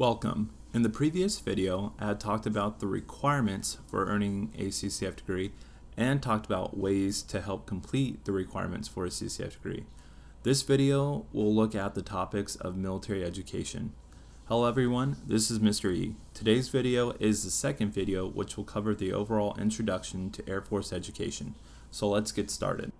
Welcome. In the previous video, I had talked about the requirements for earning a CCAF degree and talked about ways to help complete the requirements for a CCAF degree. This video will look at the topics of military education. Hello everyone, this is Mr. E. Today's video is the second video which will cover the overall introduction to Air Force education. So let's get started.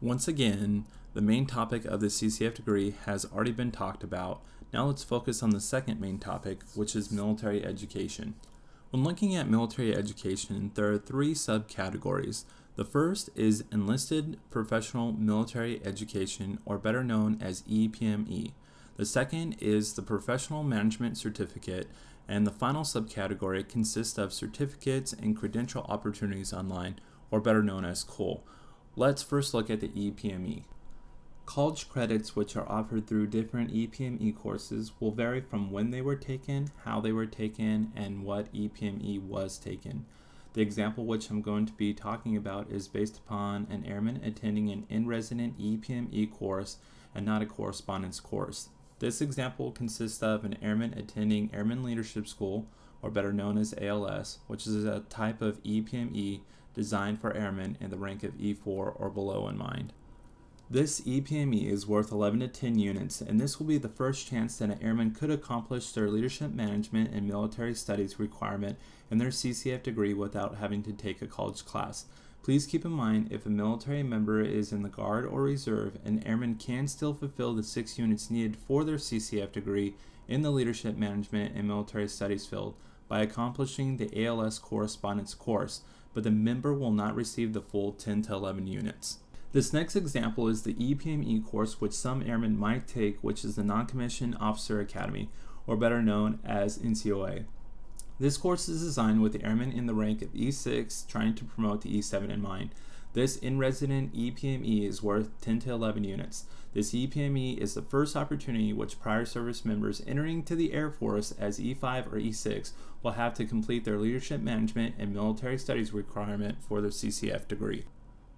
Once again, the main topic of the CCAF degree has already been talked about. Now let's focus on the second main topic, which is military education. When looking at military education, there are three subcategories. The first is Enlisted Professional Military Education, or better known as EPME. The second is the Professional Management Certificate, and the final subcategory consists of certificates and credential opportunities online, or better known as COOL. Let's first look at the EPME. College credits which are offered through different EPME courses will vary from when they were taken, how they were taken, and what EPME was taken. The example which I'm going to be talking about is based upon an airman attending an in-resident EPME course and not a correspondence course. This example consists of an airman attending Airman Leadership School, or better known as ALS, which is a type of EPME designed for airmen in the rank of E4 or below in mind. This EPME is worth 11 to 10 units, and this will be the first chance that an airman could accomplish their leadership management and military studies requirement in their CCAF degree without having to take a college class. Please keep in mind, if a military member is in the Guard or Reserve, an airman can still fulfill the 6 units needed for their CCAF degree in the leadership management and military studies field by accomplishing the ALS correspondence course, but the member will not receive the full 10 to 11 units. This next example is the EPME course which some airmen might take, which is the Non-Commissioned Officer Academy, or better known as NCOA. This course is designed with the airmen in the rank of E6 trying to promote to E7 in mind. This in-resident EPME is worth 10 to 11 units. This EPME is the first opportunity which prior service members entering to the Air Force as E5 or E6 will have to complete their leadership management and military studies requirement for their CCAF degree.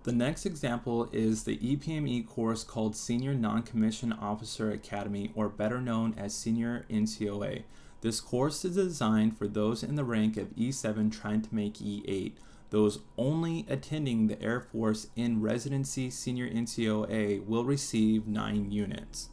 The next example is the EPME course called Senior Non-Commissioned Officer Academy, or better known as Senior NCOA. This course is designed for those in the rank of E7 trying to make E8. Those only attending the Air Force in residency Senior NCOA will receive 9 units.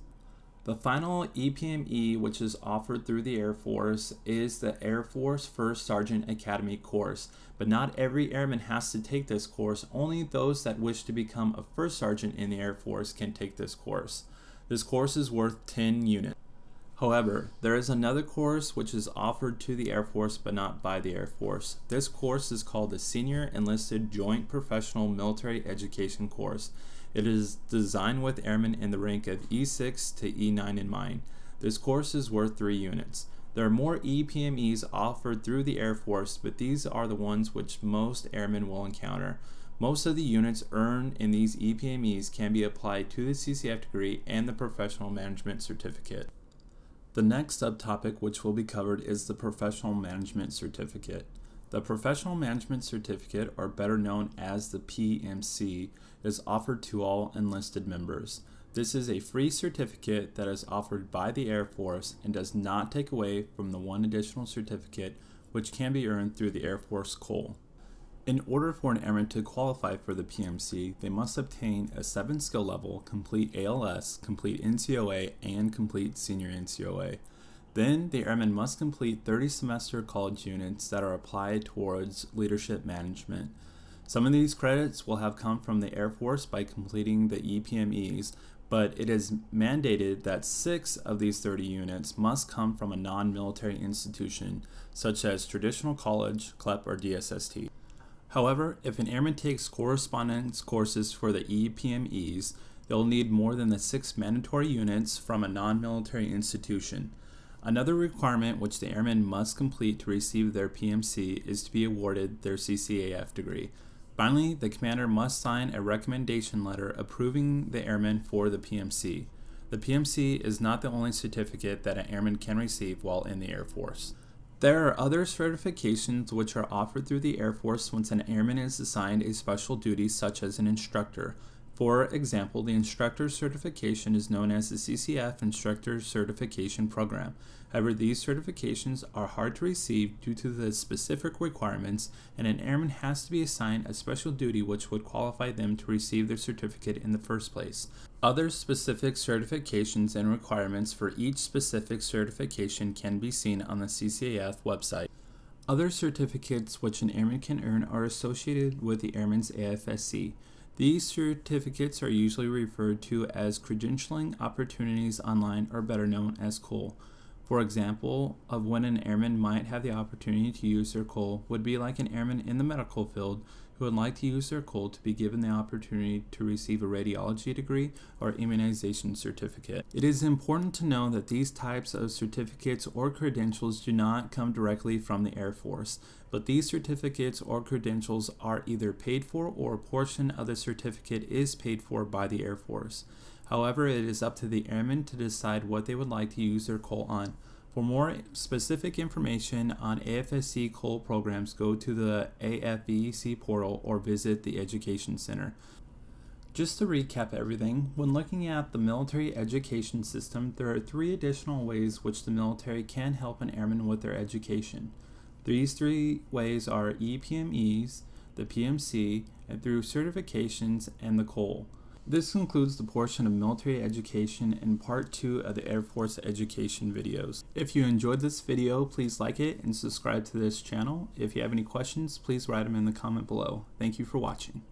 The final EPME which is offered through the Air Force is the Air Force First Sergeant Academy course, but not every airman has to take this course. Only those that wish to become a First Sergeant in the Air Force can take this course. This course is worth 10 units. However, there is another course which is offered to the Air Force but not by the Air Force. This course is called the Senior Enlisted Joint Professional Military Education course. It is designed with airmen in the rank of E6 to E9 in mind. This course is worth 3 units. There are more EPMEs offered through the Air Force, but these are the ones which most airmen will encounter. Most of the units earned in these EPMEs can be applied to the CCAF degree and the Professional Management Certificate. The next subtopic which will be covered is the Professional Management Certificate. The Professional Management Certificate, or better known as the PMC, is offered to all enlisted members. This is a free certificate that is offered by the Air Force and does not take away from the one additional certificate which can be earned through the Air Force COOL. In order for an airman to qualify for the PMC, they must obtain a 7 skill level, complete ALS, complete NCOA, and complete Senior NCOA. Then the airman must complete 30 semester college units that are applied towards leadership management. Some of these credits will have come from the Air Force by completing the EPMEs, but it is mandated that 6 of these 30 units must come from a non-military institution, such as traditional college, CLEP, or DSST. However, if an airman takes correspondence courses for the EPMEs, they'll need more than the 6 mandatory units from a non-military institution. Another requirement which the airman must complete to receive their PMC is to be awarded their CCAF degree. Finally, the commander must sign a recommendation letter approving the airman for the PMC. The PMC is not the only certificate that an airman can receive while in the Air Force. There are other certifications which are offered through the Air Force once an airman is assigned a special duty such as an instructor. For example, the instructor certification is known as the CCAF Instructor Certification Program. However, these certifications are hard to receive due to the specific requirements, and an airman has to be assigned a special duty which would qualify them to receive their certificate in the first place. Other specific certifications and requirements for each specific certification can be seen on the CCAF website. Other certificates which an airman can earn are associated with the Airman's AFSC. These certificates are usually referred to as credentialing opportunities online, or better known as COL. For example, of when an airman might have the opportunity to use their COL would be like an airman in the medical field who would like to use their COL to be given the opportunity to receive a radiology degree or immunization certificate. It is important to know that these types of certificates or credentials do not come directly from the Air Force, but these certificates or credentials are either paid for or a portion of the certificate is paid for by the Air Force. However, it is up to the airmen to decide what they would like to use their COL on. For more specific information on AFSC COL programs, go to the AFVEC portal or visit the Education Center. Just to recap everything, when looking at the military education system, there are 3 additional ways which the military can help an airman with their education. These 3 ways are EPMEs, the PMC, and through certifications and the COL. This concludes the portion of military education in part 2 of the Air Force education videos. If you enjoyed this video, please like it and subscribe to this channel. If you have any questions, please write them in the comment below. Thank you for watching.